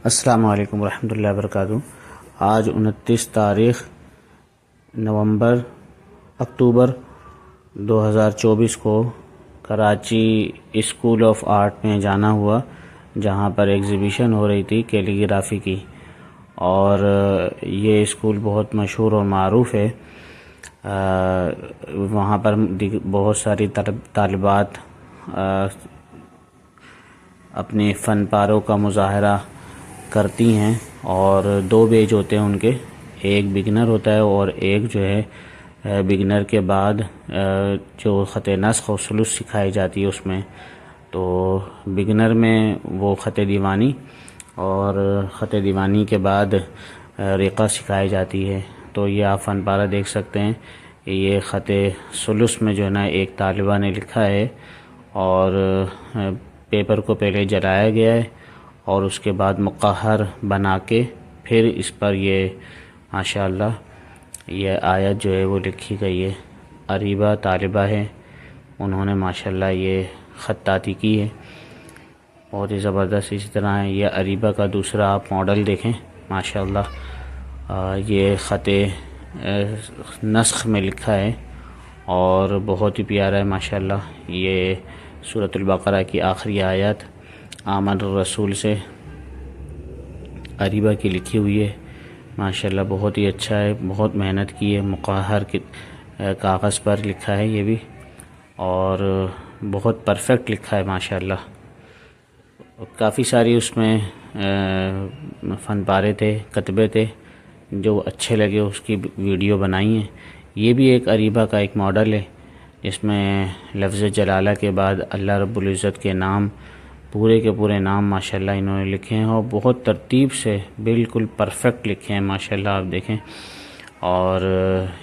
السلام علیکم ورحمۃ اللہ وبرکاتہ۔ آج 29 تاریخ اکتوبر 2024 کو کراچی اسکول آف آرٹ میں جانا ہوا، جہاں پر ایگزیبیشن ہو رہی تھی کیلیگرافی کی، اور یہ اسکول بہت مشہور اور معروف ہے۔ وہاں پر بہت ساری طالبات اپنے فن پاروں کا مظاہرہ کرتی ہیں، اور 2 بیچ ہوتے ہیں ان کے، ایک بگنر ہوتا ہے اور ایک جو ہے بگنر کے بعد جو خط نسخ و ثلث سکھائی جاتی ہے اس میں۔ تو بگنر میں وہ خط دیوانی، اور خط دیوانی کے بعد ریقہ سکھائی جاتی ہے۔ تو یہ آپ فن پارہ دیکھ سکتے ہیں، یہ خط ثلث میں جو ہے نا ایک طالبہ نے لکھا ہے، اور پیپر کو پہلے جلایا گیا ہے اور اس کے بعد مقہر بنا کے پھر اس پر یہ ماشاءاللہ یہ آیت جو ہے وہ لکھی گئی ہے۔ اریبہ طالبہ ہے، انہوں نے ماشاءاللہ یہ خطاطی کی ہے، بہت ہی زبردست۔ اسی طرح یہ اریبہ کا دوسرا آپ ماڈل دیکھیں، ماشاءاللہ یہ خط نسخ میں لکھا ہے اور بہت ہی پیارا ہے ماشاءاللہ۔ یہ سورۃ البقرہ کی آخری آیت آمن الرسول سے اریبہ کی لکھی ہوئی ہے، ماشاءاللہ بہت ہی اچھا ہے، بہت محنت کی ہے، مقہر کے کاغذ پر لکھا ہے یہ بھی، اور بہت پرفیکٹ لکھا ہے ماشاءاللہ۔ کافی ساری اس میں فن پارے تھے، کتبے تھے، جو اچھے لگے اس کی ویڈیو بنائی ہیں۔ یہ بھی ایک اریبہ کا ایک ماڈل ہے، جس میں لفظ جلالہ کے بعد اللہ رب العزت کے نام پورے کے پورے نام ماشاءاللہ انہوں نے لکھے ہیں، اور بہت ترتیب سے بالکل پرفیکٹ لکھے ہیں ماشاءاللہ، آپ دیکھیں۔ اور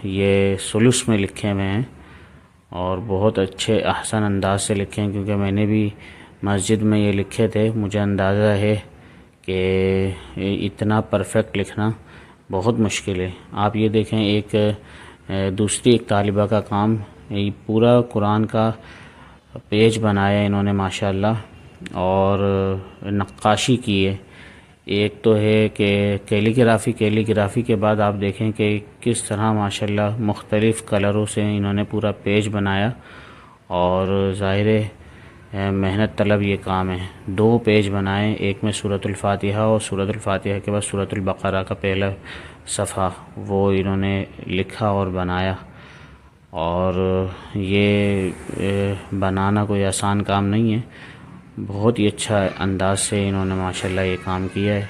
یہ ثلث میں لکھے ہوئے ہیں اور بہت اچھے احسن انداز سے لکھے ہیں، کیونکہ میں نے بھی مسجد میں یہ لکھے تھے، مجھے اندازہ ہے کہ اتنا پرفیکٹ لکھنا بہت مشکل ہے۔ آپ یہ دیکھیں، ایک دوسری ایک طالبہ کا کام، یہ پورا قرآن کا پیج بنایا انہوں نے ماشاءاللہ، اور نقاشی کی ہے۔ ایک تو ہے کہ کیلیگرافی کے بعد آپ دیکھیں کہ کس طرح ماشاءاللہ مختلف کلروں سے انہوں نے پورا پیج بنایا، اور ظاہر ہے محنت طلب یہ کام ہے۔ 2 پیج بنائے، ایک میں سورۃ الفاتحہ اور سورۃ الفاتحہ کے بعد سورۃ البقرہ کا پہلا صفحہ وہ انہوں نے لکھا اور بنایا، اور یہ بنانا کوئی آسان کام نہیں ہے، بہت ہی اچھا انداز سے انہوں نے ماشاءاللہ یہ کام کیا ہے۔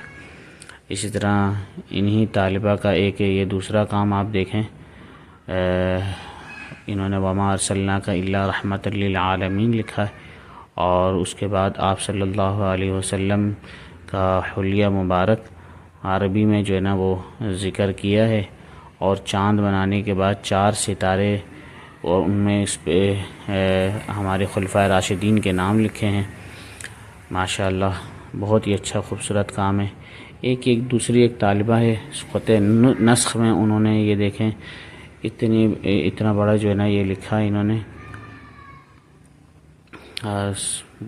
اسی طرح انہی طالبہ کا ایک یہ دوسرا کام آپ دیکھیں، انہوں نے وما ارسلناک الا رحمۃ للعالمین لکھا ہے، اور اس کے بعد آپ صلی اللہ علیہ وسلم کا حلیہ مبارک عربی میں جو ہے نا وہ ذکر کیا ہے، اور چاند بنانے کے بعد 4 ستارے، اور ان میں اس پہ ہمارے خلفائے راشدین کے نام لکھے ہیں ماشاءاللہ، بہت ہی اچھا خوبصورت کام ہے۔ ایک دوسری ایک طالبہ ہے، خط نسخ میں انہوں نے یہ دیکھیں اتنا بڑا جو ہے نا یہ لکھا ہے انہوں نے،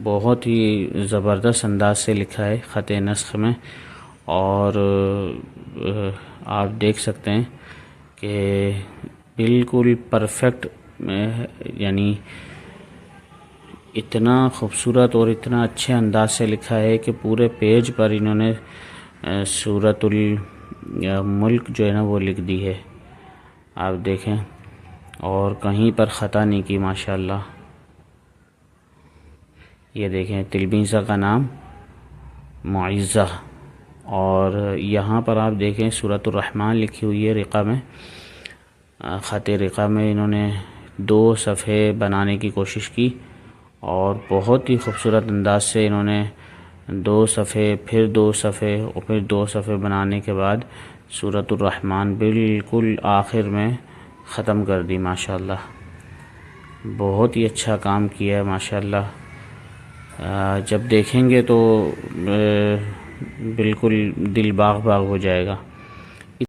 بہت ہی زبردست انداز سے لکھا ہے خط نسخ میں، اور آپ دیکھ سکتے ہیں کہ بالکل پرفیکٹ، یعنی اتنا خوبصورت اور اتنا اچھے انداز سے لکھا ہے کہ پورے پیج پر انہوں نے سورۃ الملک جو ہے نا وہ لکھ دی ہے، آپ دیکھیں، اور کہیں پر خطا نہیں کی ماشاءاللہ۔ یہ دیکھیں تلمیذہ کا نام معزہ، اور یہاں پر آپ دیکھیں سورۃ الرحمن لکھی ہوئی ہے رقہ میں، خط رقہ میں انہوں نے 2 صفحے بنانے کی کوشش کی، اور بہت ہی خوبصورت انداز سے انہوں نے 2 صفحے، پھر 2 صفحے، اور پھر 2 صفحے بنانے کے بعد سورۃ الرحمن بالکل آخر میں ختم کر دی ماشاءاللہ۔ بہت ہی اچھا کام کیا ہے ماشاءاللہ، جب دیکھیں گے تو بالکل دل باغ باغ ہو جائے گا۔